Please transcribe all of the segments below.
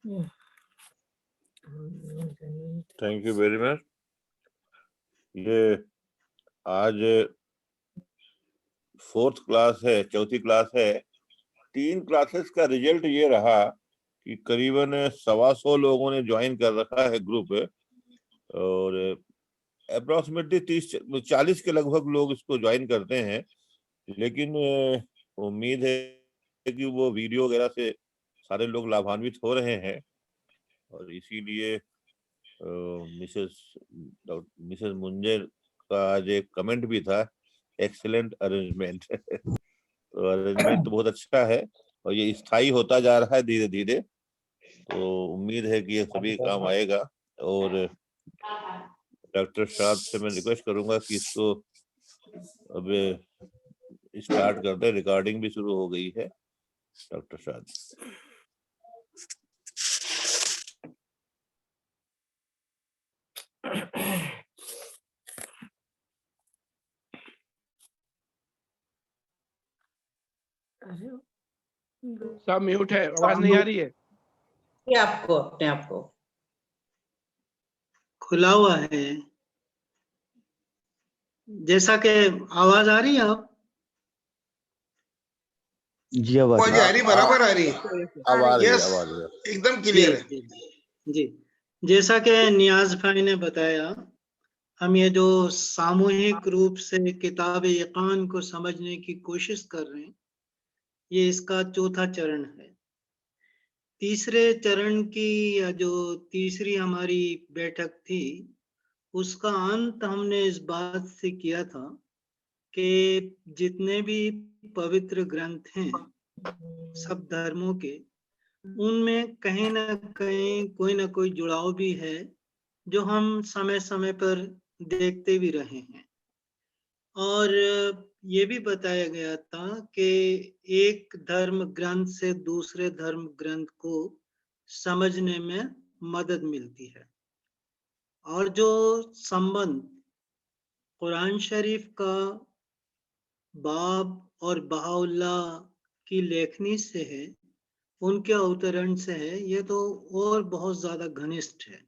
Thank you very much. ये आज 4th class है, चौथी क्लास है। 3 क्लासेस का रिजल्ट ये रहा कि करीबन 125 लोगों ने ज्वाइन कर रखा है ग्रुप, और अप्रोक्सीमेटली 30-40 के लगभग लोग इसको ज्वाइन करते हैं। लेकिन उम्मीद है कि वो वीडियो वगैरह से सारे लोग लाभान्वित हो रहे हैं, और इसीलिए मिसेस मुंजेर का आज एक कमेंट भी था, एक्सीलेंट अरेंजमेंट। तो अरेंजमेंट तो बहुत अच्छा है, और ये स्थायी होता जा रहा है धीरे धीरे। तो उम्मीद है कि ये सभी काम आएगा। और डॉक्टर शाद से मैं रिक्वेस्ट करूंगा कि इसको अब स्टार्ट कर दे। रिकॉर्डिंग भी शुरू हो गई है। डॉक्टर शाद। सब म्यूट है, आवाज नहीं आ रही है। ये आपको अपने आप को खुला हुआ है। जैसा कि आवाज आ रही है आप? जी आवाज आ रही, बराबर आ रही है। आवाज यस, एकदम क्लियर है। जी, जैसा कि नियाज भाई ने बताया, हम ये जो सामूहिक रूप से किताब यकान को समझने की कोशिश कर रहे हैं, ये इसका चौथा चरण है। तीसरे चरण की या जो तीसरी हमारी बैठक थी, उसका अंत हमने इस बात से किया था कि जितने भी पवित्र ग्रंथ हैं सब धर्मों के, उनमें कहीं ना कहीं कोई ना कोई जुड़ाव भी है जो हम समय समय पर देखते भी रहे हैं। और ये भी बताया गया था कि एक धर्म ग्रंथ से दूसरे धर्म ग्रंथ को समझने में मदद मिलती है, और जो संबंध कुरान शरीफ का बाब और बहाउल्लाह की लेखनी से है, उनके अवतरण से है, ये तो और बहुत ज्यादा घनिष्ठ है।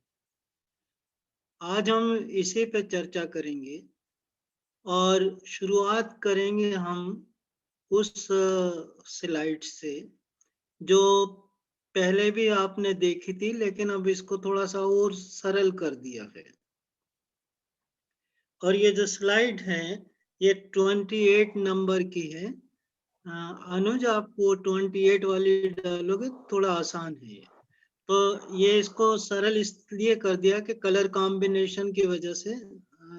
आज हम इसी पे चर्चा करेंगे, और शुरुआत करेंगे हम उस स्लाइड से जो पहले भी आपने देखी थी, लेकिन अब इसको थोड़ा सा और सरल कर दिया है। और ये जो स्लाइड है ये 28 नंबर की है। अनुज, आप वो 28 वाली डालोगे, थोड़ा आसान है ये। तो ये इसको सरल इसलिए कर दिया कि कलर कॉम्बिनेशन की वजह से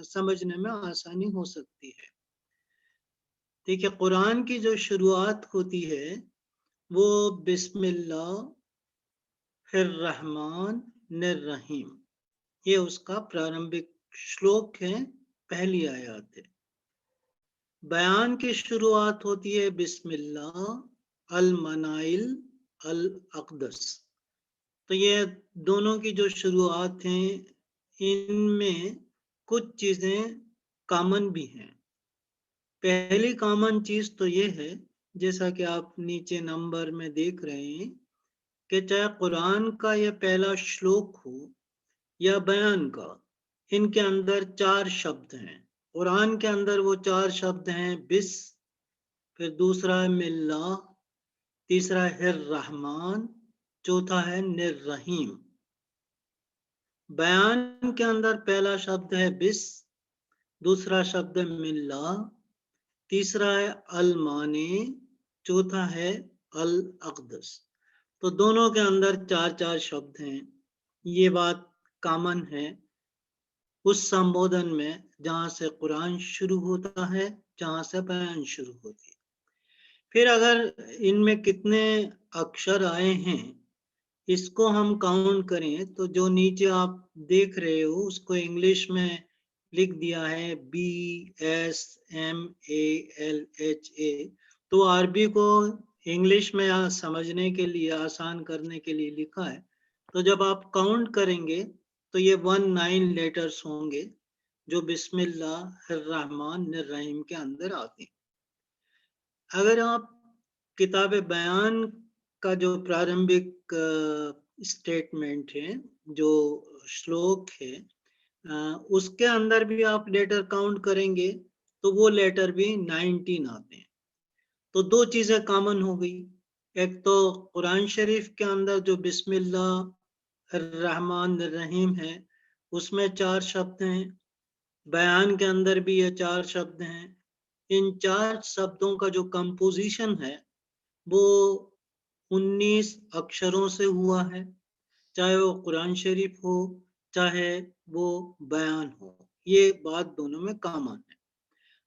समझने में आसानी हो सकती है। ठीक है, कुरान की जो शुरुआत होती है वो बिस्मिल्लाह फिर रहमान निर रहीम, ये उसका प्रारंभिक श्लोक है, पहली आयत है। बयान की शुरुआत होती है बिस्मिल्लाह अल मनाइल अल अक़दस। तो ये दोनों की जो शुरुआत हैं, इनमें कुछ चीजें कॉमन भी हैं। पहली कॉमन चीज तो ये है, जैसा कि आप नीचे नंबर में देख रहे हैं, कि चाहे कुरान का यह पहला श्लोक हो या बयान का, इनके अंदर 4 शब्द हैं। कुरान के अंदर वो 4 शब्द हैं, बिस, फिर दूसरा है मिल्लाह, तीसरा है रहमान, चौथा है निर्रहीम। बयान के अंदर पहला शब्द है बिस, दूसरा शब्द है मिल्लाह, तीसरा है अल माने, चौथा है अल अक़दस। तो दोनों के अंदर 4-4 शब्द हैं। ये बात कॉमन है उस संबोधन में जहां से कुरान शुरू होता है, जहां से बयान शुरू होती है। फिर अगर इनमें कितने अक्षर आए हैं इसको हम काउंट करें, तो जो नीचे आप देख रहे हो उसको इंग्लिश में लिख दिया है BSMALHA। तो अरबी को इंग्लिश में समझने के लिए, आसान करने के लिए लिखा है। तो जब आप काउंट करेंगे तो ये 19 लेटर्स होंगे जो बिस्मिल्लाहिर्रहमानिर्रहीम के अंदर आते हैं। अगर आप किताब बयान का जो प्रारंभिक स्टेटमेंट है, जो श्लोक है, उसके अंदर भी आप लेटर काउंट करेंगे तो वो लेटर भी 19 आते हैं। तो दो चीजें कॉमन हो गई। एक तो कुरान शरीफ के अंदर जो बिस्मिल्लाह रहमान रहीम है उसमें 4 शब्द हैं, बयान के अंदर भी ये 4 शब्द हैं। इन 4 शब्दों का जो कंपोजिशन है वो 19 अक्षरों से हुआ है, चाहे वो कुरान शरीफ हो चाहे वो बयान हो, ये बात दोनों में कॉमन है।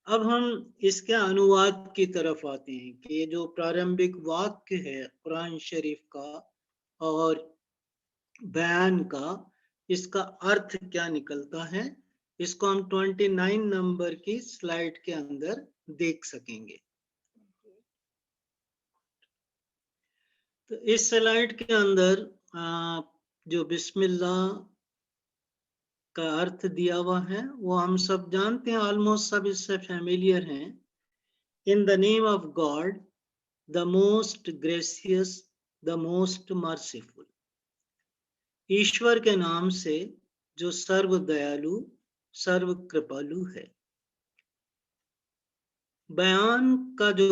अब हम इसके अनुवाद की तरफ आते हैं कि ये जो प्रारंभिक वाक्य है कुरान शरीफ का और बयान का, इसका अर्थ क्या निकलता है, इसको हम 29 नंबर की स्लाइड के अंदर देख सकेंगे। तो इस स्लाइड के अंदर जो बिस्मिल्लाह का अर्थ दिया हुआ है वो हम सब जानते हैं, ऑलमोस्ट सब इससे फैमिलियर हैं। In the name of God the most gracious the most merciful, ईश्वर के नाम से जो सर्व दयालु सर्व कृपालु है। बयान का जो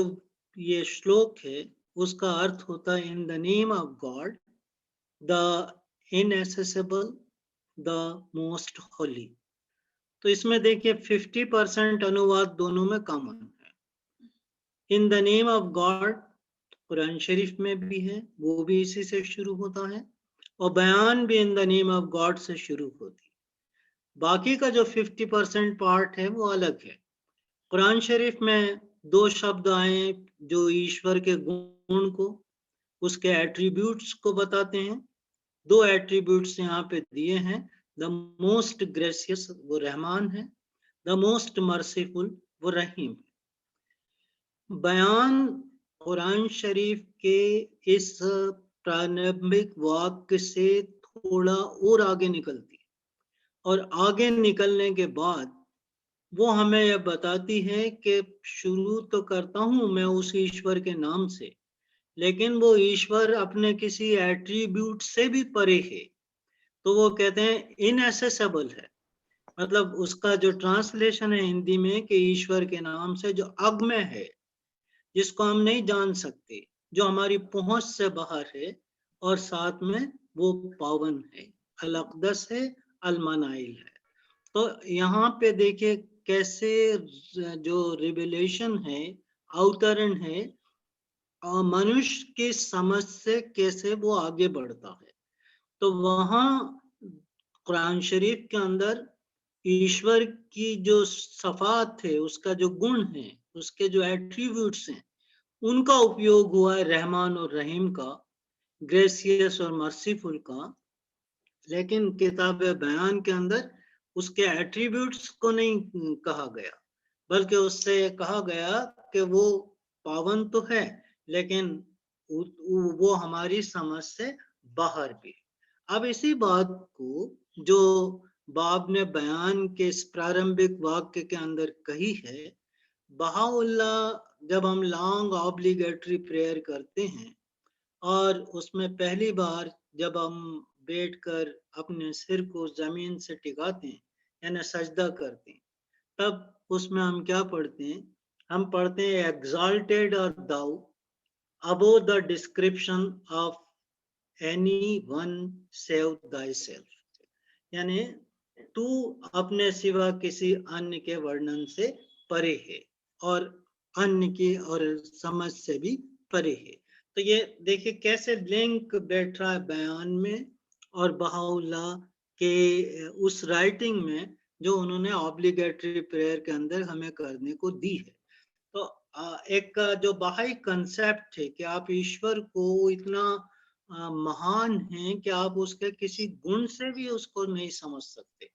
ये श्लोक है उसका अर्थ होता है in the name of God the inaccessible the most holy. तो इसमें देखिए 50% अनुवाद दोनों में कॉमन है। In the name of God Quran Sharif में भी है, वो भी इसी से शुरू होता है, और बयान भी इन द नेम ऑफ गॉड से शुरू होती है। बाकी का जो 50% पार्ट है वो अलग है। कुरान शरीफ में 2 शब्द आए जो ईश्वर के गुण को, उसके एट्रीब्यूट्स को बताते हैं। 2 एट्रीब्यूट्स यहाँ पे दिए हैं, द मोस्ट ग्रेसियस वो रहमान है, द मोस्ट मर्सीफुल वो रहीम है। बयान कुरान शरीफ के इस प्रारंभिक वाक्य से थोड़ा और आगे निकलती है, और आगे निकलने के बाद वो हमें यह बताती है कि शुरू तो करता हूं मैं उस ईश्वर के नाम से, लेकिन वो ईश्वर अपने किसी एट्रीब्यूट से भी परे है। तो वो कहते हैं इनएसेसेबल है, मतलब उसका जो ट्रांसलेशन है हिंदी में कि ईश्वर के नाम से जो अगम्य है, जिसको हम नहीं जान सकते, जो हमारी पहुंच से बाहर है, और साथ में वो पावन है, अल अक़दस है, अल मनाइल है। तो यहाँ पे देखिए कैसे जो रिवेलेशन है, अवतरण है, मनुष्य की समझ से कैसे वो आगे बढ़ता है। तो वहां कुरान शरीफ के अंदर ईश्वर की जो सफात है, उसका जो गुण है, उसके जो एट्रीब्यूट्स हैं, उनका उपयोग हुआ है रहमान और रहीम का, ग्रेसियस और मर्सीफुल का। लेकिन किताब बयान के अंदर उसके एट्रीब्यूट्स को नहीं कहा गया, बल्कि उससे कहा गया कि वो पावन तो है लेकिन वो हमारी समझ से बाहर भी। अब इसी बात को जो बाब ने बयान के इस प्रारंभिक वाक्य के अंदर कही है, बहाउल्लाह जब हम लॉन्ग ऑब्लिगेटरी प्रेयर करते हैं और उसमें पहली बार जब हम बैठकर अपने सिर को जमीन से टिकाते हैं यानी सजदा करते हैं, तब उसमें हम क्या पढ़ते हैं? हम पढ़ते हैं एग्जाल्टेड और thou above the description of any one save thyself, यानी तू अपने सिवा किसी अन्य के वर्णन से परे है और अन्य की और समझ से भी परे है। तो ये देखिए कैसे लिंक बैठ रहा है बयान में और बहाउल्लाह के उस राइटिंग में जो उन्होंने ऑब्लिगेटरी प्रेयर के अंदर हमें करने को दी है। तो एक जो बाहाई कंसेप्ट है कि आप ईश्वर को इतना महान हैं कि आप उसके किसी गुण से भी उसको नहीं समझ सकते।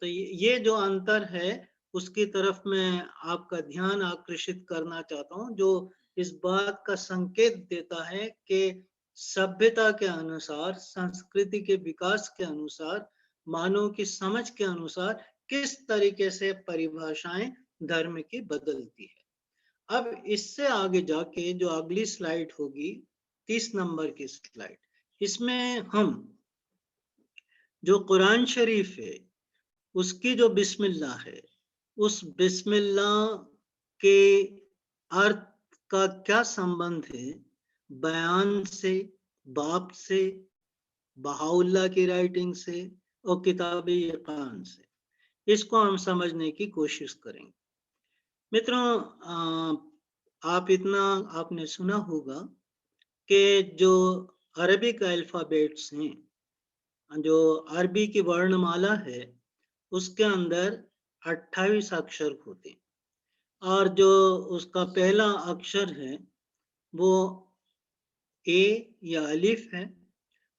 तो ये जो अंतर है उसकी तरफ मैं आपका ध्यान आकर्षित करना चाहता हूँ, जो इस बात का संकेत देता है कि सभ्यता के अनुसार, संस्कृति के विकास के अनुसार, मानव की समझ के अनुसार किस तरीके से परिभाषाएं धर्म की बदलती है। अब इससे आगे जाके जो अगली स्लाइड होगी 30 नंबर की स्लाइड, इसमें हम जो कुरान शरीफ है उसकी जो बिस्मिल्लाह है, उस बिस्मिल्लाह के अर्थ का क्या संबंध है बयान से, बाप से, बहाउल्लाह की राइटिंग से और किताबे यकान से, इसको हम समझने की कोशिश करेंगे। मित्रों, आप इतना आपने सुना होगा कि जो अरबिक अल्फाबेट्स हैं, जो अरबी की वर्णमाला है, उसके अंदर 28 अक्षर होते हैं और जो उसका पहला अक्षर है वो ए या अलिफ है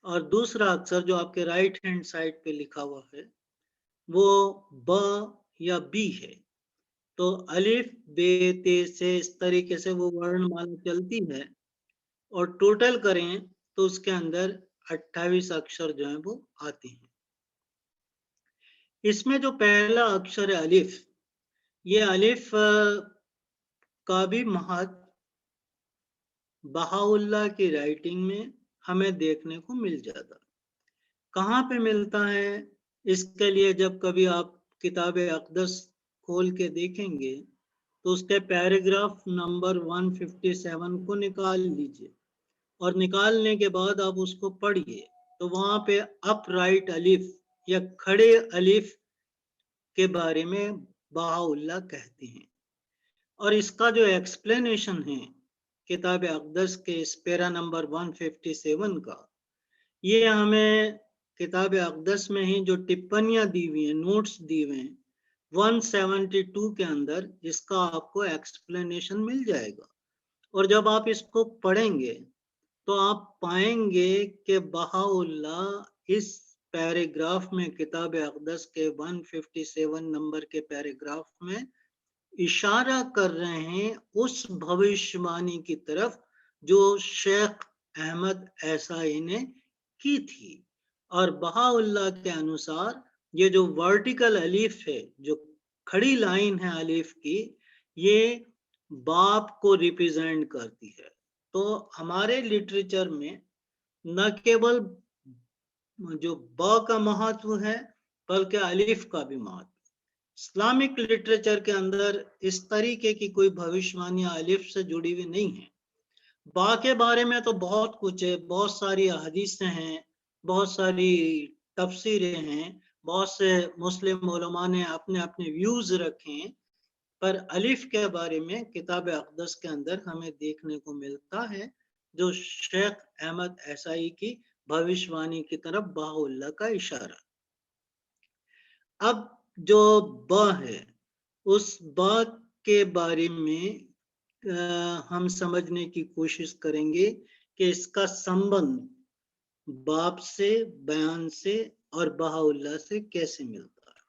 और दूसरा अक्षर जो आपके राइट हैंड साइड पे लिखा हुआ है वो ब या बी है। तो अलिफ बे ते से इस तरीके से वो वर्णमाला चलती है और टोटल करें तो उसके अंदर 28 अक्षर जो है वो आते हैं। इसमें जो पहला अक्षर है अलिफ, ये अलिफ का भी महत्व बहाउल्लाह की राइटिंग में हमें देखने को मिल जाता। कहाँ पे मिलता है? इसके लिए जब कभी आप किताब अक़दस खोल के देखेंगे तो उसके पैराग्राफ नंबर 157 को निकाल लीजिए और निकालने के बाद आप उसको पढ़िए तो वहां पे अपराइट अलिफ या खड़े अलिफ के बारे में बहाउल्लाह कहते हैं। और इसका जो एक्सप्लेनेशन है किताब अक़दस के इस पैरा नंबर 157 का, ये हमें किताब अक़दस में ही जो टिप्पणियां दी हुई हैं, नोट्स दिए हुए हैं 172 के अंदर, इसका आपको एक्सप्लेनेशन मिल जाएगा। और जब आप इसको पढ़ेंगे तो आप पाएंगे कि बहाउल्लाह इस पैराग्राफ में, किताब अक़दस के 157 नंबर के पैराग्राफ में इशारा कर रहे हैं उस भविष्यवाणी की तरफ जो शेख अहमद ऐसाई ने की थी। और बहाउल्लाह के अनुसार ये जो वर्टिकल अलीफ है, जो खड़ी लाइन है अलीफ की, ये बाप को रिप्रेजेंट करती है। तो हमारे लिटरेचर में न केवल जो ब का महत्व है बल्कि अलीफ का भी महत्व। इस्लामिक लिटरेचर के अंदर इस तरीके की कोई भविष्यवाणी अलिफ से जुड़ी हुई नहीं है। बा के बारे में तो बहुत कुछ है, बहुत सारी हदीसें हैं, बहुत सारी तफसीरें हैं, बहुत से मुस्लिम उलमा ने अपने अपने व्यूज रखे हैं, पर अलिफ के बारे में किताब अक़दस के अंदर हमें देखने को मिलता है जो शेख अहमद ऐसाई की भविष्यवाणी की तरफ बहाउल्लाह का इशारा। अब जो ब है, उस ब के बारे में हम समझने की कोशिश करेंगे कि इसका संबंध बाप से, बयान से और बहाउल्लाह से कैसे मिलता है।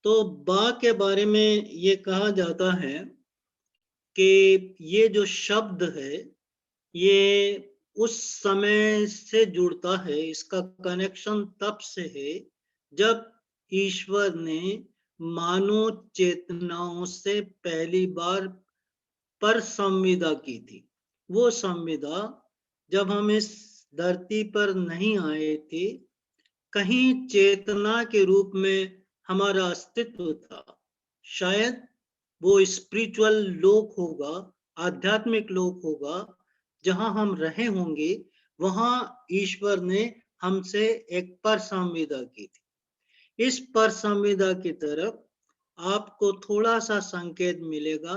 तो बा के बारे में ये कहा जाता है कि ये जो शब्द है ये उस समय से जुड़ता है, इसका कनेक्शन तब से है जब ईश्वर ने मानव चेतनाओं से पहली बार पर संविदा की थी। वो संविदा जब हम इस धरती पर नहीं आए थे, कहीं चेतना के रूप में हमारा अस्तित्व था। शायद वो स्पिरिचुअल लोक होगा, आध्यात्मिक लोक होगा, जहां हम रहे होंगे। वहां ईश्वर ने हमसे एक पर संविदा की थी। इस पर संविदा की तरफ आपको थोड़ा सा संकेत मिलेगा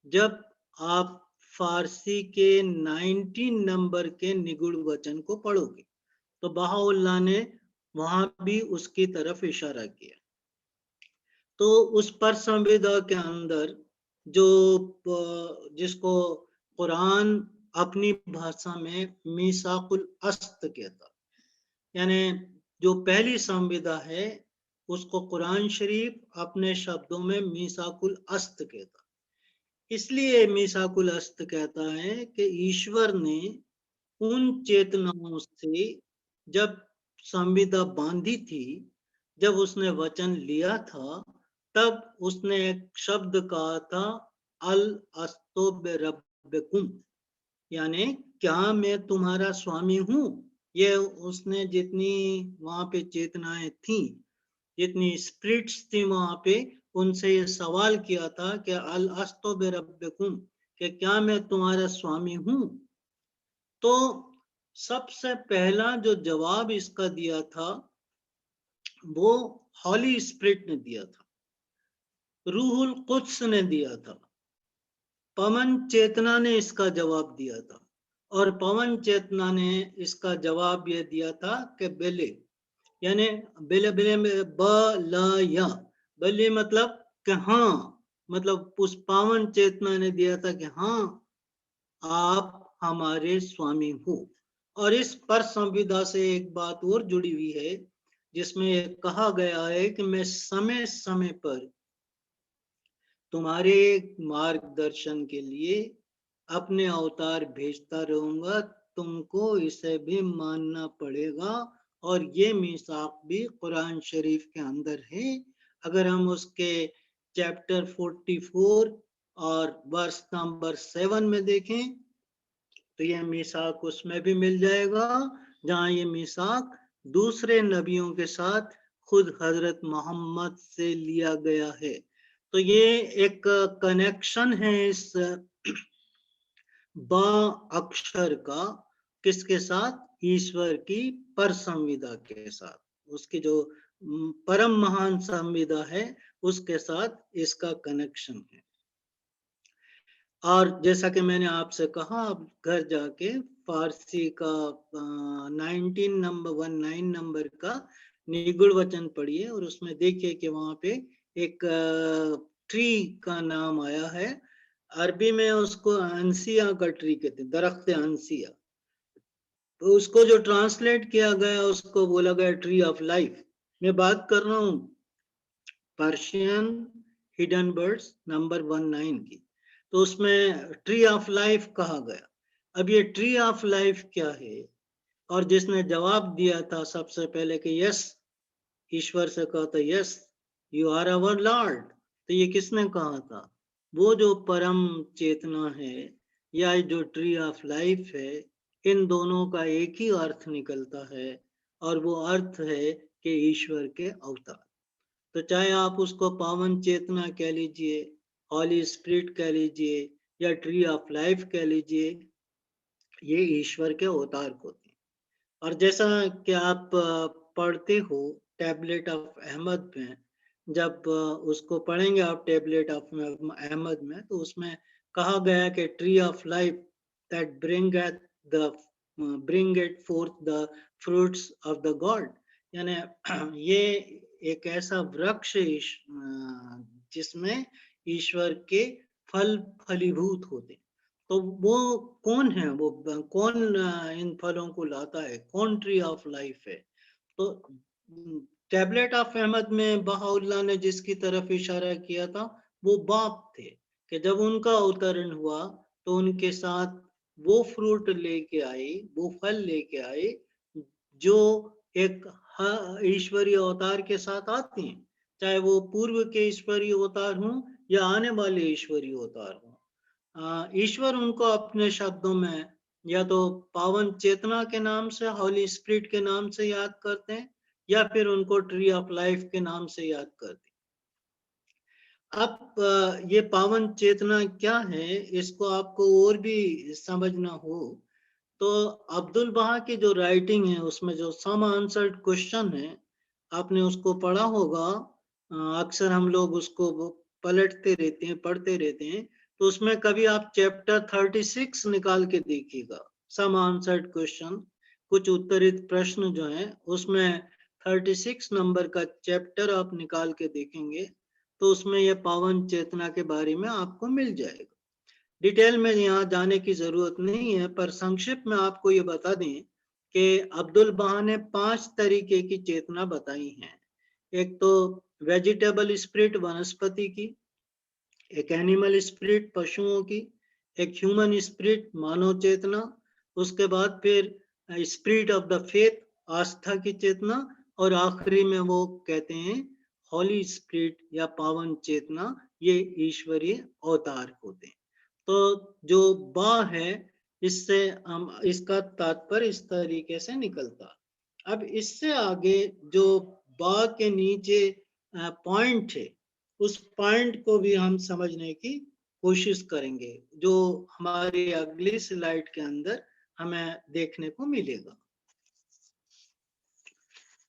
जब आप फारसी के 19 नंबर के निगुड़ वचन को पढ़ोगे तो बहाउल्लाह ने वहां भी उसकी तरफ इशारा किया। तो उस पर संविदा के अंदर जो जिसको कुरान अपनी भाषा में मीसाकुल अस्त कहता, यानी जो पहली संविदा है उसको कुरान शरीफ अपने शब्दों में मीसाकुल अस्त कहता। इसलिए मीसाकुल अस्त कहता है कि ईश्वर ने उन चेतनाओं से जब संविदा बांधी थी, जब उसने वचन लिया था, तब उसने एक शब्द कहा था, अल अस्तो बे रब्बिकुम, यानी क्या मैं तुम्हारा स्वामी हूं ये उसने जितनी वहां पे चेतनाएं थी, जितनी स्पिरिट्स थी वहां पे, उनसे ये सवाल किया था कि अल अस्तो बिरब्बिकुम, कि क्या मैं तुम्हारा स्वामी हूं? तो सबसे पहला जो जवाब इसका दिया था वो हॉली स्पिरिट ने दिया था, रूहुल कुद्स ने दिया था, पवन चेतना ने इसका जवाब दिया था। और पवन चेतना ने इसका जवाब ये दिया था कि बेले, यानी बेले बेले में ब ल या, बेले मतलब कि हाँ, मतलब उस पावन चेतना ने दिया था कि हाँ आप हमारे स्वामी हो। और इस पर संविदा से एक बात और जुड़ी हुई है जिसमें ये कहा गया है कि मैं समय समय पर तुम्हारे मार्गदर्शन के लिए अपने अवतार भेजता रहूंगा, तुमको इसे भी मानना पड़ेगा। और ये मीसाक भी कुरान शरीफ के अंदर है। अगर हम उसके चैप्टर 44 और वर्स नंबर 7 में देखें तो ये मीसाक उसमें भी मिल जाएगा, जहां ये मीसाक दूसरे नबियों के साथ खुद हजरत मोहम्मद से लिया गया है। तो ये एक कनेक्शन है इस बा अक्षर का, किसके साथ? ईश्वर की पर संविदा के साथ, उसकी जो परम महान संविदा है उसके साथ इसका कनेक्शन है। और जैसा कि मैंने आपसे कहा, आप घर जाके फारसी का 19 नंबर का निगुड़ वचन पढ़िए और उसमें देखिए कि वहां पे एक ट्री का नाम आया है। अरबी में उसको अंसिया का ट्री कहते हैं, दरख्त अंसिया। तो उसको जो ट्रांसलेट किया गया उसको बोला गया ट्री ऑफ लाइफ। मैं बात कर रहा हूँ पर्शियन हिडन बर्ड्स नंबर 19 की। तो उसमें ट्री ऑफ लाइफ कहा गया। अब ये ट्री ऑफ लाइफ क्या है? और जिसने जवाब दिया था सबसे पहले कि यस, ईश्वर से कहा था yes you are our lord, तो ये किसने कहा था? वो जो परम चेतना है या जो ट्री ऑफ लाइफ है, इन दोनों का एक ही अर्थ निकलता है और वो अर्थ है कि ईश्वर के अवतार। तो चाहे आप उसको पावन चेतना कह लीजिए, हॉली स्पिरिट कह लीजिए या ट्री ऑफ लाइफ कह लीजिए, ये ईश्वर के अवतार होते हैं। और जैसा कि आप पढ़ते हो टैबलेट ऑफ अहमद में, जब उसको पढ़ेंगे आप टैबलेट ऑफ अहमद में, तो उसमें कहा गया कि tree of life that bring it fourth the fruits of the God, यानी ये एक ऐसा वृक्ष जिसमें ईश्वर के फल फलीभूत होते हैं। तो वो कौन है? वो कौन इन फलों को लाता है? कौन ट्री ऑफ लाइफ है? तो टैबलेट ऑफ अहमद में बहाउल्लाह ने जिसकी तरफ इशारा किया था वो बाप थे, कि जब उनका अवतरण हुआ तो उनके साथ वो फ्रूट लेके आए, वो फल लेके आए जो एक ईश्वरीय अवतार के साथ आते हैं, चाहे वो पूर्व के ईश्वरीय अवतार हों या आने वाले ईश्वरीय अवतार हों। ईश्वर उनको अपने शब्दों में या तो पावन चेतना के नाम से, हॉली स्पिरिट के नाम से याद करते हैं, या फिर उनको ट्री ऑफ लाइफ के नाम से याद करते हैं। अब ये पावन चेतना क्या है, इसको आपको और भी समझना हो तो अब्दुल बहा की जो राइटिंग है उसमें जो सम आंसर्ड क्वेश्चन है, आपने उसको पढ़ा होगा। अक्सर हम लोग उसको पलटते रहते हैं, पढ़ते रहते हैं, तो उसमें कभी आप चैप्टर 36 निकाल के देखिएगा, सम आंसर्ड क्वेश्चन, कुछ उत्तरित प्रश्न जो हैं, उसमें 36 नंबर का चैप्टर आप निकाल के देखेंगे तो उसमें यह पावन चेतना के बारे में आपको मिल जाएगा। डिटेल में यहाँ जाने की जरूरत नहीं है, पर संक्षिप्त में आपको ये बता दें कि अब्दुल बहा ने 5 तरीके की चेतना बताई हैं। एक तो वेजिटेबल स्पिरिट वनस्पति की, एक एनिमल स्पिरिट पशुओं की, एक ह्यूमन स्पिरिट मानव चेतना, उसके बाद फिर स्पिरिट ऑफ द फेथ आस्था की चेतना, और आखिरी में वो कहते हैं हॉली स्पिरिट या पावन चेतना, ये ईश्वरीय अवतार होते हैं। तो जो बा है इससे हम इसका तात्पर्य इस तरीके से निकलता। अब इससे आगे जो बा के नीचे पॉइंट है, उस पॉइंट को भी हम समझने की कोशिश करेंगे, जो हमारी अगली स्लाइड के अंदर हमें देखने को मिलेगा।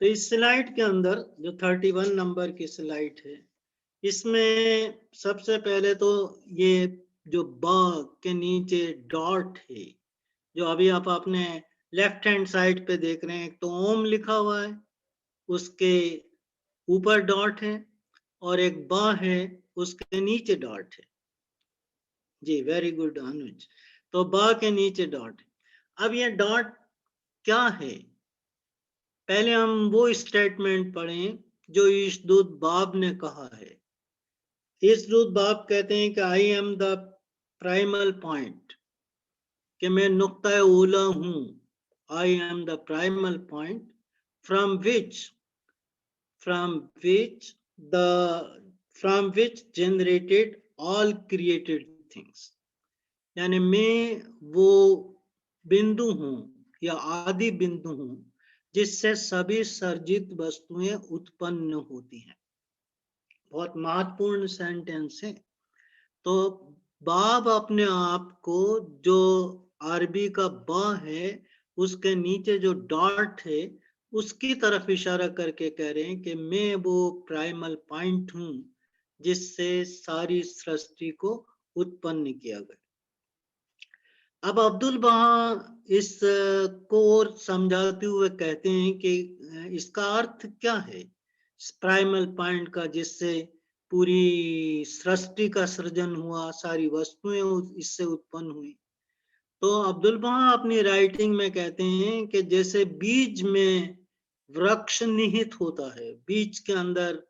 तो इस स्लाइड के अंदर जो 31 नंबर की स्लाइड है, इसमें सबसे पहले तो ये जो बा के नीचे डॉट है, जो अभी आप अपने लेफ्ट हैंड साइड पे देख रहे हैं, एक तो ओम लिखा हुआ है, उसके ऊपर डॉट है, और एक बा है उसके नीचे डॉट है। जी वेरी गुड अनुज। तो बा के नीचे डॉट है। अब ये डॉट क्या है, पहले हम वो स्टेटमेंट पढ़ें जो ईशदूत बाब ने कहा है। ईशदूत बाब कहते हैं कि I am the primal point, कि मैं नुक्ता उला हूं। I am the primal point from which generated all created things. यानी मैं वो बिंदु हूं या आदि बिंदु हूं जिससे सभी सर्जित वस्तुएं उत्पन्न होती हैं। बहुत महत्वपूर्ण सेंटेंस है। तो बाब अपने आप को, जो अरबी का बा है उसके नीचे जो डॉट है उसकी तरफ इशारा करके कह रहे हैं कि मैं वो प्राइमल पॉइंट हूं जिससे सारी सृष्टि को उत्पन्न किया गया। अब अब्दुल बहा इस को और समझाते हुए कहते हैं कि इसका अर्थ क्या है प्राइमल पॉइंट का, जिससे पूरी सृष्टि का सृजन हुआ, सारी वस्तुएं इससे उत्पन्न हुई। तो अब्दुल बहा अपनी राइटिंग में कहते हैं कि जैसे बीज में वृक्ष निहित होता है, बीज के अंदर,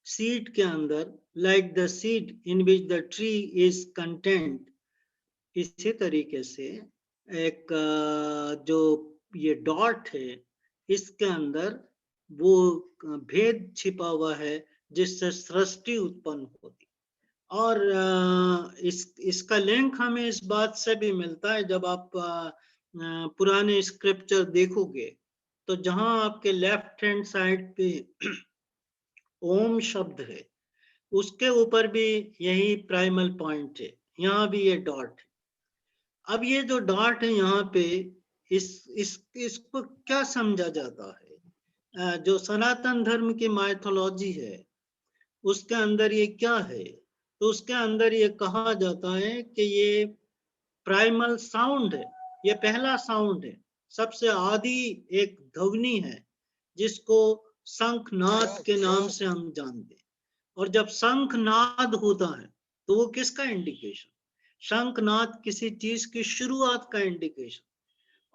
सीड के अंदर, like the seed in which the tree is content, इसी तरीके से एक जो ये डॉट है इसके अंदर वो भेद छिपा हुआ है जिससे सृष्टि उत्पन्न होती। और इसका लिंक हमें इस बात से भी मिलता है, जब आप पुराने स्क्रिप्चर देखोगे तो जहां आपके लेफ्ट हैंड साइड पे ओम शब्द है उसके ऊपर भी यही प्राइमल पॉइंट है, यहाँ भी ये डॉट है। अब ये जो डॉट है यहाँ पे, इसको क्या समझा जाता है? जो सनातन धर्म की माइथोलॉजी है उसके अंदर ये क्या है? तो उसके अंदर ये कहा जाता है कि ये प्राइमल साउंड है, ये पहला साउंड है, सबसे आदि एक ध्वनि है जिसको शंखनाद के नाम से हम जानते हैं। और जब शंखनाद होता है तो वो किसका इंडिकेशन? शंखनाद किसी चीज की शुरुआत का इंडिकेशन।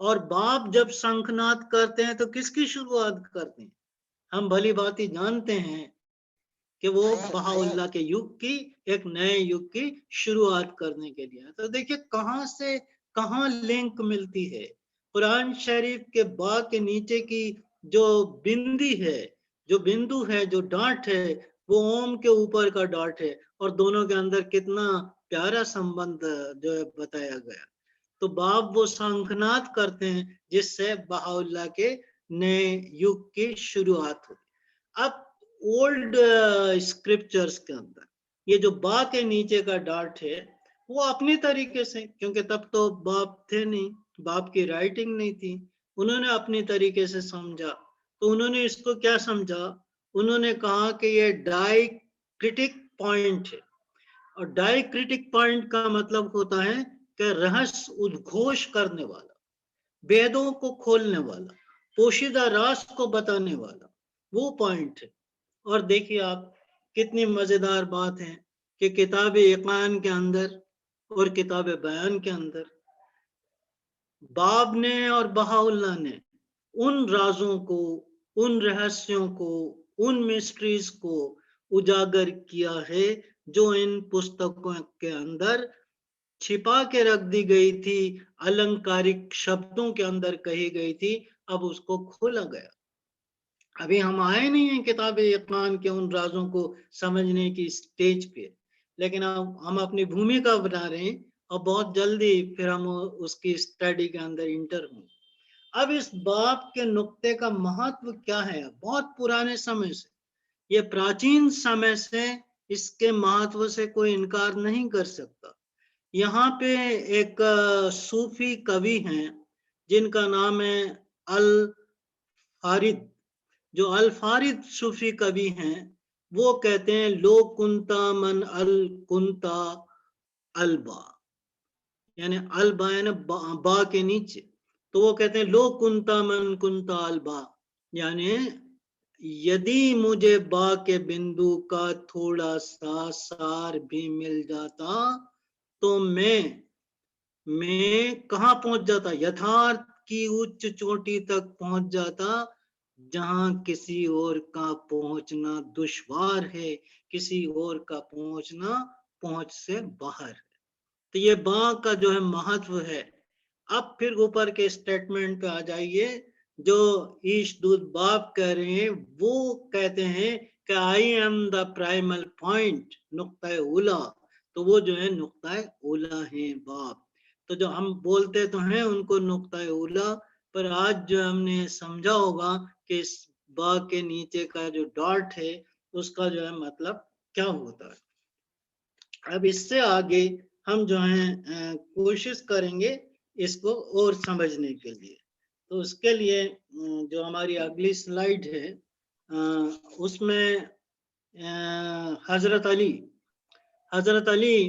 और बाप जब शंखनाद करते हैं तो किसकी शुरुआत करते हैं? हम भली भांति जानते हैं कि वो बहाउल्लाह के युग की, एक नए युग की शुरुआत करने के लिए। तो देखिए कहां से कहां लिंक मिलती है। कुरान शरीफ के बा के नीचे की जो बिंदी है, जो बिंदु है, जो डॉट है, वो ओम के ऊपर का डॉट है, और दोनों के अंदर कितना प्यारा संबंध जो है बताया गया। तो बाप वो शंखनाद करते हैं जिससे बहाउल्लाह के नए युग की शुरुआत होती। अब ओल्ड स्क्रिप्चर्स के अंदर ये जो बा के नीचे का डॉट है वो अपनी तरीके से, क्योंकि तब तो बाप थे नहीं, बाप की राइटिंग नहीं थी, उन्होंने अपनी तरीके से समझा। तो उन्होंने इसको क्या समझा? उन्होंने कहा कि ये डायक्रिटिक पॉइंट है। और डायक्रिटिक पॉइंट का मतलब होता है कि रहस्य उद्घोष करने वाला, वेदों को खोलने वाला, पोशीदा राज को बताने वाला, वो पॉइंट है। और देखिए आप, कितनी मजेदार बात है कि किताब इक़ान के अंदर और किताब बयान के अंदर बाब ने और बहाउल्लाह ने उन राजों को, उन रहस्यों को, उन मिस्ट्रीज को उजागर किया है जो इन पुस्तकों के अंदर छिपा के रख दी गई थी, अलंकारिक शब्दों के अंदर कही गई थी। अब उसको खोला गया। अभी हम आए नहीं हैं किताब इक़ान के उन राजों को समझने की स्टेज पे, लेकिन अब हम अपनी भूमिका बना रहे हैं और बहुत जल्दी फिर हम उसकी स्टडी के अंदर इंटर होंगे। अब इस बाप के नुक्ते का महत्व क्या है? बहुत पुराने समय से, ये प्राचीन समय से इसके महत्व से कोई इनकार नहीं कर सकता। यहाँ पे एक सूफी कवि हैं जिनका नाम है अल फारिद। जो अल फारिद सूफी कवि हैं, वो कहते हैं लो कुंता मन अल कुंता अलबा, यानी अलबा यानी बा के नीचे। तो वो कहते हैं लो कुंता मन कुंता अलबा, यानी यदि मुझे बा के बिंदु का थोड़ा सा सार भी मिल जाता तो मैं कहाँ पहुंच जाता? यथार्थ की उच्च चोटी तक पहुंच जाता, जहां किसी और का पहुंचना दुश्वार है, किसी और का पहुंचना पहुंच से बाहर है। तो ये बा का जो है महत्व है। अब फिर ऊपर के स्टेटमेंट पे आ जाइए। जो ईशदूत बाप कह रहे हैं, वो कहते हैं कि I am the primal point, नुक्ता उला। तो वो जो है नुक्ता उला है बाप। तो जो हम बोलते तो हैं उनको नुक्ता उला, पर आज जो हमने समझा होगा कि इस बा के नीचे का जो डॉट है उसका जो है मतलब क्या होता है। अब इससे आगे हम जो है कोशिश करेंगे इसको और समझने के लिए। तो उसके लिए जो हमारी अगली स्लाइड है उसमें हजरत अली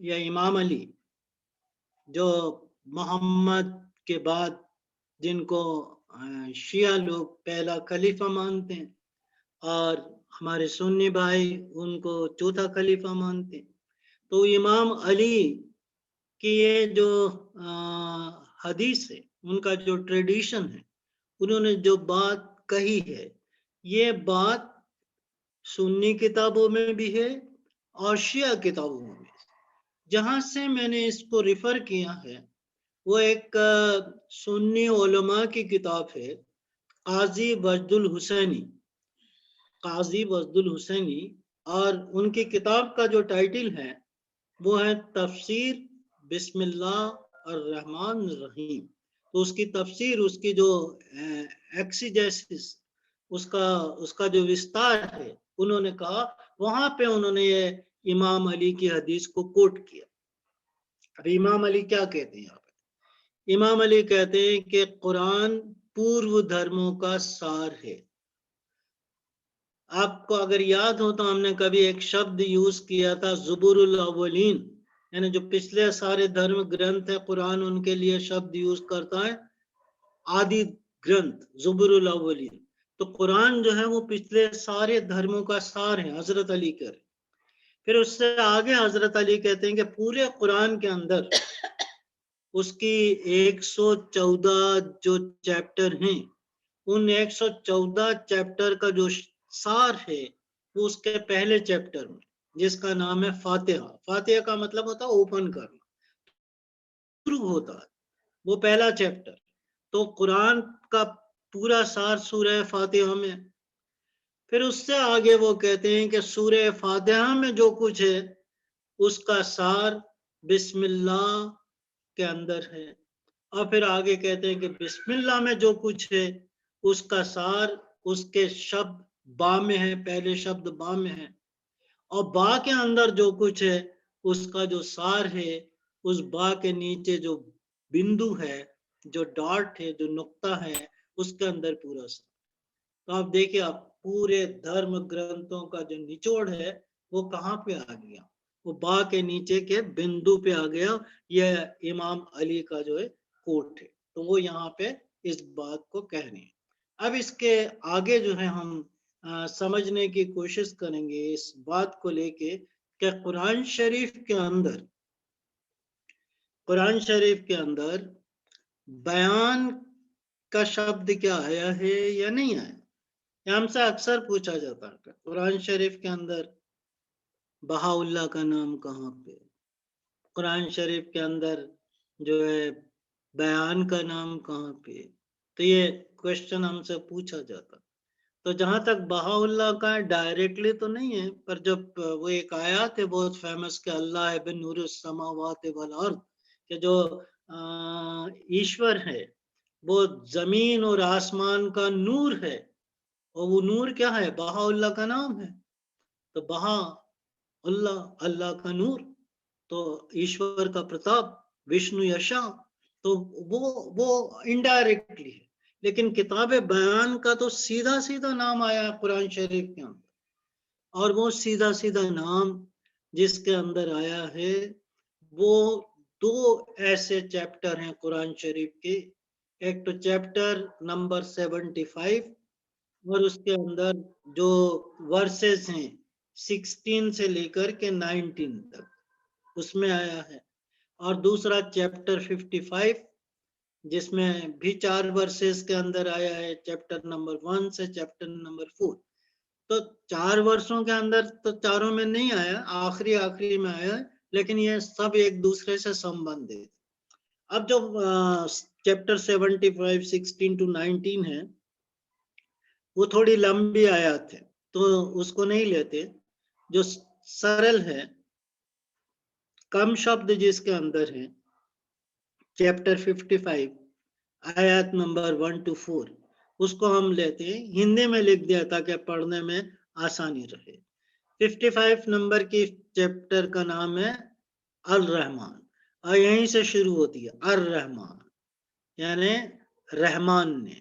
या इमाम अली, जो मोहम्मद के बाद जिनको शिया लोग पहला खलीफा मानते हैं और हमारे सुन्नी भाई उनको चौथा खलीफा मानते हैं। तो इमाम अली की ये जो हदीस है, उनका जो ट्रेडिशन है, उन्होंने जो बात कही है, ये बात सुन्नी किताबों में भी है और शिया किताबों में भी। जहां से मैंने इसको रिफर किया है वो एक सुन्नी उलमा की किताब है, काजी वजदुल हुसैनी, और उनकी किताब का जो टाइटल है वो है तफसीर बिस्मिल्लाह और रहमान रहीम। तो उसकी तफसीर, उसकी जो एक्सीजेसिस, उसका जो विस्तार है, उन्होंने कहा, वहां पे उन्होंने ये इमाम अली की हदीस को कोट किया। अब इमाम अली क्या कहते हैं यहाँ पे? इमाम अली कहते हैं कि कुरान पूर्व धर्मों का सार है। आपको अगर याद हो तो हमने कभी एक शब्द यूज किया था, ज़ुबुरुल अव्वलीन, यानी जो पिछले सारे धर्म ग्रंथ है, कुरान उनके लिए शब्द यूज करता है आदि ग्रंथ, ज़ुबुरुल अव्वलीन। तो कुरान जो है वो पिछले सारे धर्मों का सार है, हजरत अली कह रहे। फिर उससे आगे हजरत अली कहते हैं कि पूरे कुरान के अंदर उसकी 114 जो चैप्टर हैं, उन 114 चैप्टर का जो सार है वो उसके पहले चैप्टर में, जिसका नाम है फातिहा। फातिहा का मतलब होता है ओपन करना, शुरू होता है, वो पहला चैप्टर। तो कुरान का पूरा सार सूरह फातिहा में। फिर उससे आगे वो कहते हैं कि सूरह फातिहा में जो कुछ है उसका सार बिस्मिल्लाह के अंदर है। और फिर आगे कहते हैं कि बिस्मिल्लाह में जो कुछ है उसका सार उसके शब्द बा में है, पहले शब्द बा में है। और बा के अंदर जो कुछ है उसका जो सार है, उस बा के नीचे जो बिंदु है, जो डॉट है, जो नुक्ता है, उसके अंदर पूरा सार। तो आप देखिए, आप पूरे धर्म ग्रंथों का जो निचोड़ है वो कहाँ पे आ गया? वो बा के नीचे के बिंदु पे आ गया। यह इमाम अली का जो है कोट है। तो वो यहाँ पे इस बात को कह रहे हैं। अब इसके आगे जो है हम समझने की कोशिश करेंगे इस बात को लेके कि कुरान शरीफ के अंदर बयान का शब्द क्या आया है या नहीं आया। हमसे अक्सर पूछा जाता है कुरान शरीफ के अंदर बहाउल्लाह का नाम कहाँ पे, कुरान शरीफ के अंदर जो है बयान का नाम कहाँ पे। तो ये क्वेश्चन हमसे पूछा जाता। तो जहां तक बहाउल्लाह का डायरेक्टली तो नहीं है, पर जब वो एक आयत है बहुत फेमस कि अल्लाह बिन नूरुस समावात वल अर्द, कि जो ईश्वर है वो जमीन और आसमान का नूर है, और वो नूर क्या है? बहाउल्लाह का नाम है। तो बहाउल्लाह, अल्लाह का नूर, तो ईश्वर का प्रताप, विष्णु यशा, तो वो इनडायरेक्टली है। लेकिन किताब बयान का तो सीधा सीधा नाम आया है कुरान शरीफ के अंदर, और वो सीधा सीधा नाम जिसके अंदर आया है वो दो ऐसे चैप्टर हैं कुरान शरीफ के। एक तो चैप्टर नंबर 75, और उसके अंदर जो वर्सेस हैं 16 से लेकर के 19 तक उसमें आया है, और दूसरा चैप्टर 55 जिसमें भी 4 वर्सेस के अंदर आया है, चैप्टर नंबर 1 से चैप्टर नंबर 4। तो 4 वर्षों के अंदर तो चारों में नहीं आया, आखिरी में आया, लेकिन ये सब एक दूसरे से संबंधित। अब जो चैप्टर 75 16 to 19 है वो थोड़ी लंबी आयत है, तो उसको नहीं लेते। जो सरल है, कम शब्द जिसके अंदर है, चैप्टर 55 आयत नंबर 1 to 4, उसको हम लेते हैं, हिंदी में लिख दिया ताकि पढ़ने में आसानी रहे। 55 नंबर की चैप्टर का नाम है अल रहमान, और यहीं से शुरू होती है अर रहमान, यानी रहमान ने,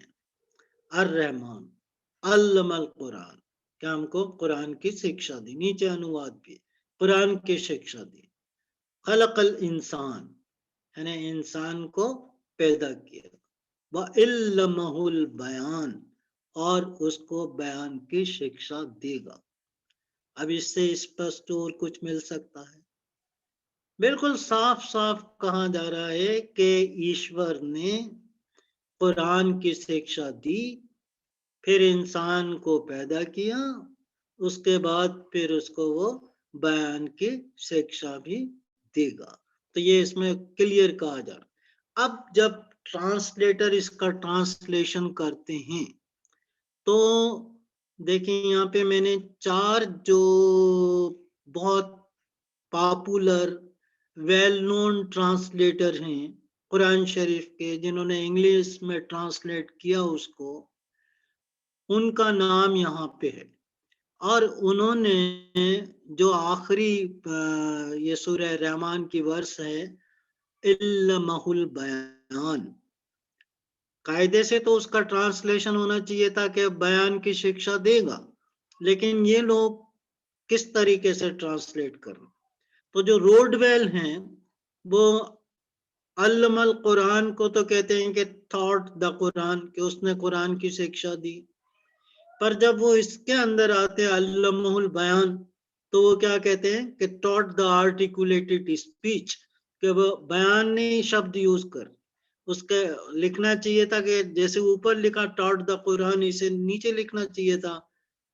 अर रहमान अल्लमल कुरान, क्या हमको कुरान की शिक्षा दी। नीचे अनुवाद भी, कुरान की शिक्षा दी। खलकल इंसान, यानी इंसान को पैदा किया। व इल्लमहुल बयान, और उसको बयान की शिक्षा देगा। अब इससे स्पष्ट और कुछ मिल सकता है? बिल्कुल साफ साफ कहा जा रहा है कि ईश्वर ने कुरान की शिक्षा दी, फिर इंसान को पैदा किया, उसके बाद फिर उसको वो बयान की शिक्षा भी देगा। तो ये इसमें क्लियर कहा जा रहा। अब जब ट्रांसलेटर इसका ट्रांसलेशन करते हैं तो देखिए यहाँ पे मैंने 4 जो बहुत पॉपुलर वेल नोन ट्रांसलेटर हैं कुरान शरीफ के, जिन्होंने इंग्लिश में ट्रांसलेट किया उसको, उनका नाम यहाँ पे है। और उन्होंने जो आखिरी ये सूरह रहमान की वर्स है इल्लमहुल बयान, कायदे से तो उसका ट्रांसलेशन होना चाहिए था कि बयान की शिक्षा देगा, लेकिन ये लोग किस तरीके से ट्रांसलेट कर रहे। तो जो रोडवेल हैं वो अल्लमल कुरान को तो कहते हैं कि थॉट द कुरान, कि उसने कुरान की शिक्षा दी। पर जब वो इसके अंदर आते हैं अल्लमहुल बयान, तो वो क्या कहते हैं कि टॉट द आर्टिकुलेटेड स्पीच, कि वो बयान नहीं शब्द यूज कर, उसके लिखना चाहिए था कि जैसे ऊपर लिखा टॉट द कुरान, इसे नीचे लिखना चाहिए था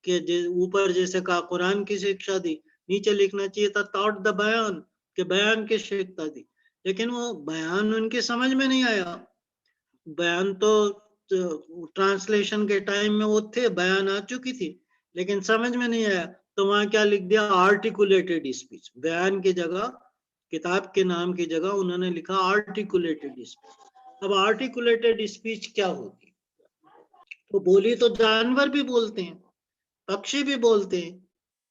कि ऊपर जैसे कहा कुरान की शिक्षा दी, नीचे लिखना चाहिए था टॉट द बयान, कि बयान की शिक्षा दी। लेकिन वो बयान उनकी समझ में नहीं आया। बयान तो ट्रांसलेशन के टाइम में वो थे, बयान आ चुकी थी, लेकिन समझ में नहीं आया, तो वहां क्या लिख दिया? Articulated speech. बयान की जगह, किताब के नाम की जगह उन्होंने लिखा आर्टिकुलेटेड स्पीच। अब आर्टिकुलेटेड स्पीच क्या होगी? तो बोली तो जानवर भी बोलते हैं, पक्षी भी बोलते हैं,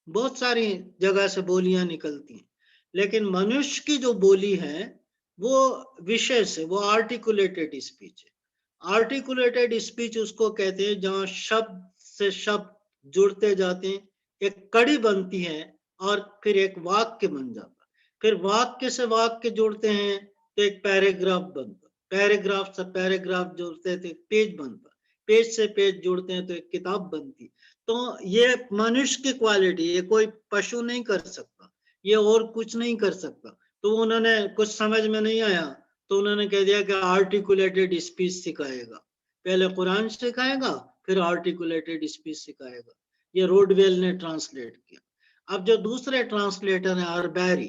बहुत सारी जगह से बोलियां निकलती हैं, लेकिन मनुष्य की जो बोली है वो विशेष है, वो आर्टिकुलेटेड स्पीच है। आर्टिकुलेटेड स्पीच उसको कहते हैं जहां शब्द से शब्द जुड़ते जाते हैं, एक कड़ी बनती है और फिर एक वाक्य बन जाता है, फिर वाक्य से वाक्य जुड़ते हैं तो एक पैराग्राफ बनता, पैराग्राफ से पैराग्राफ जुड़ते थे पेज बनता, पेज से पेज जुड़ते हैं तो एक किताब बनती। तो ये मनुष्य की क्वालिटी, ये कोई पशु नहीं कर सकता, ये और कुछ नहीं कर सकता। तो उन्होंने कुछ समझ में नहीं आया तो उन्होंने कह दिया कि आर्टिकुलेटेड स्पीच सिखाएगा, पहले कुरान सिखाएगा फिर आर्टिकुलेटेड स्पीच सिखाएगा। ये रोडवेल ने ट्रांसलेट किया। अब जो दूसरे ट्रांसलेटर हैं अरबैरी,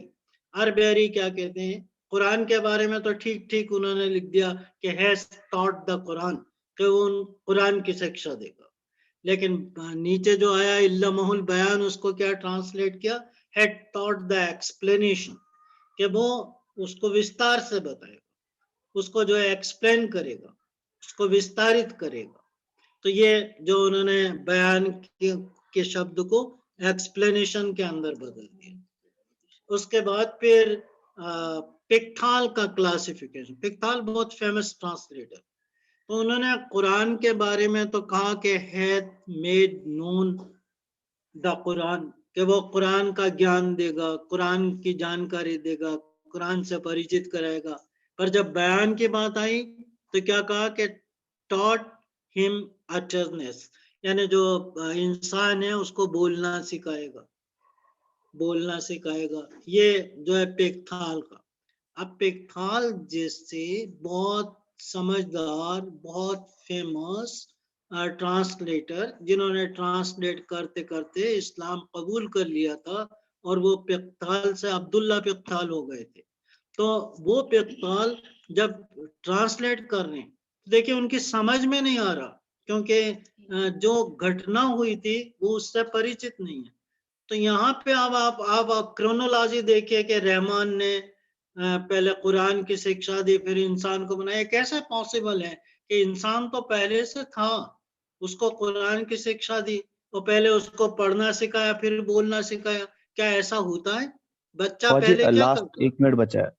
अरबैरी क्या कहते हैं? कुरान के बारे में तो ठीक ठीक उन्होंने लिख दिया कि हैज टॉट द कुरान, कि वो कुरान की शिक्षा देगा, लेकिन नीचे जो आया इल्लमहुल बयान, उसको क्या ट्रांसलेट किया, हैड टॉट द एक्सप्लेनेशन, कि वो उसको विस्तार से बताएगा, उसको जो है एक्सप्लेन करेगा, उसको विस्तारित करेगा। तो ये जो उन्होंने बयान के शब्द को एक्सप्लेनेशन के अंदर बदल दिया। उसके बाद फिर पिक्थाल का क्लासिफिकेशन। पिक्थाल बहुत फेमस ट्रांसलेटर, तो उन्होंने कुरान के बारे में तो कहा कि had made known the Quran, कि वो कुरान का ज्ञान देगा, कुरान की जानकारी देगा, कुरान से परिचित कराएगा। पर जब बयान की बात आई तो क्या कहा कि टॉट हिम अटरनेस, यानी जो इंसान है उसको बोलना सिखाएगा, बोलना सिखाएगा। ये जो है पिक्थाल का। अब पिक्थाल जैसे बहुत समझदार, बहुत फेमस ट्रांसलेटर, जिन्होंने ट्रांसलेट करते करते इस्लाम कबूल कर लिया था, और वो पिक्थाल से अब्दुल्ला पिक्थाल हो गए थे। तो वो पिक्थाल जब ट्रांसलेट कर रहे हैं, देखिए उनकी समझ में नहीं आ रहा, क्योंकि जो घटना हुई थी वो उससे परिचित नहीं है। तो यहाँ पे अब आप क्रोनोलॉजी देखिए कि रहमान ने पहले कुरान की शिक्षा दी, फिर इंसान को बनाया। कैसे पॉसिबल है कि इंसान तो पहले से था, उसको कुरान की शिक्षा दी, तो पहले उसको पढ़ना सिखाया, फिर बोलना सिखाया। क्या ऐसा होता है? बच्चा फौजी पहले क्या लास्ट करता है? 1 मिनट बचा है।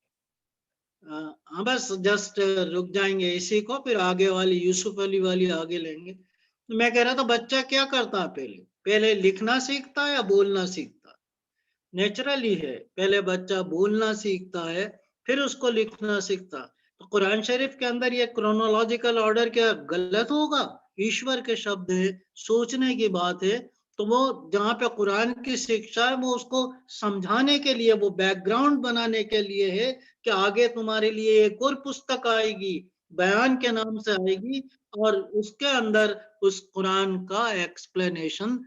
हाँ बस जस्ट रुक जाएंगे इसी को, फिर आगे वाली यूसुफ अली वाली आगे लेंगे। तो मैं कह रहा था बच्चा क्या करता है? पहले लिखना सीखता है या बोलना सीखता है? नेचुरली है, पहले बच्चा बोलना सीखता है, फिर उसको लिखना सीखता। तो कुरान शरीफ के अंदर ये क्रोनोलॉजिकल ऑर्डर क्या गलत होगा? ईश्वर के शब्द है, सोचने की बात है। तो वो जहाँ पे कुरान की शिक्षा है, वो उसको समझाने के लिए, वो बैकग्राउंड बनाने के लिए है कि आगे तुम्हारे लिए एक और पुस्तक आएगी, बयान के नाम से आएगी, और उसके अंदर उस कुरान का एक्सप्लेनेशन